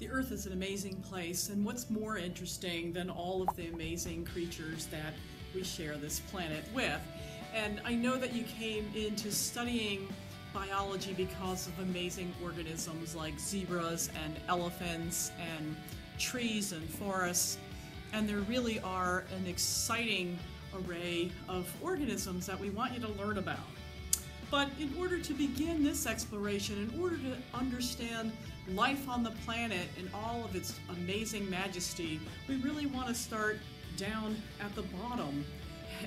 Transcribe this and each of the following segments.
The Earth is an amazing place, and what's more interesting than all of the amazing creatures that we share this planet with? And I know that you came into studying biology because of amazing organisms like zebras and elephants and trees and forests, and there really are an exciting array of organisms that we want you to learn about. But in order to begin this exploration, in order to understand life on the planet in all of its amazing majesty, we really want to start down at the bottom.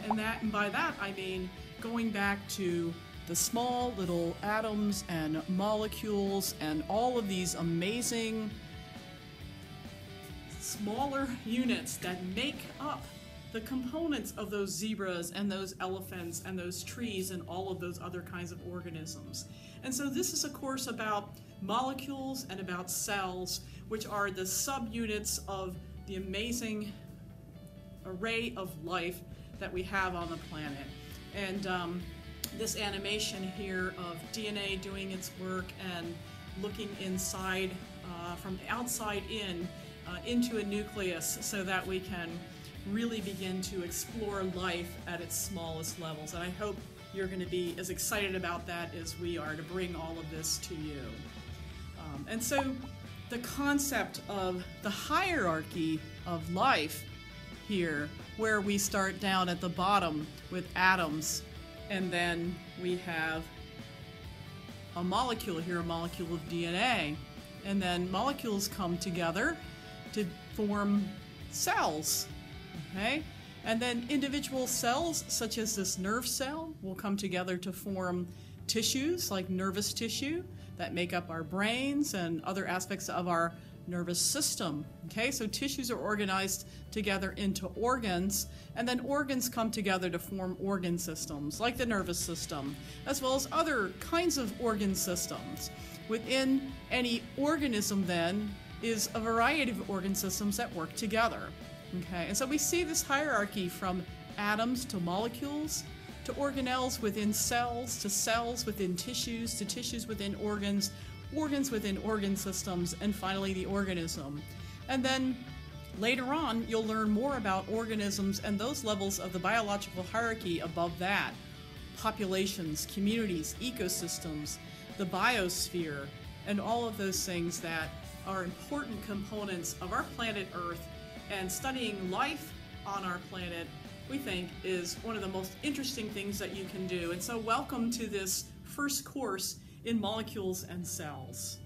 And by that I mean going back to the small little atoms and molecules and all of these amazing smaller units that make up the components of those zebras and those elephants and those trees and all of those other kinds of organisms. And so this is a course about molecules and about cells, which are the subunits of the amazing array of life that we have on the planet. And this animation here of DNA doing its work and looking inside, from outside in, into a nucleus so that we can really begin to explore life at its smallest levels. And I hope you're going to be as excited about that as we are to bring all of this to you. And so the concept of the hierarchy of life here, where we start down at the bottom with atoms, and then we have a molecule here, a molecule of DNA, and then molecules come together to form cells. Okay? And then individual cells, such as this nerve cell, will come together to form tissues like nervous tissue that make up our brains and other aspects of our nervous system. Okay, so tissues are organized together into organs, and then organs come together to form organ systems like the nervous system, as well as other kinds of organ systems. Within any organism then is a variety of organ systems that work together. Okay, and so we see this hierarchy from atoms to molecules, to organelles within cells, to cells within tissues, to tissues within organs, organs within organ systems, and finally the organism. And then later on, you'll learn more about organisms and those levels of the biological hierarchy above that. Populations, communities, ecosystems, the biosphere, and all of those things that are important components of our planet Earth. And studying life on our planet, we think, is one of the most interesting things that you can do. And so welcome to this first course in molecules and cells.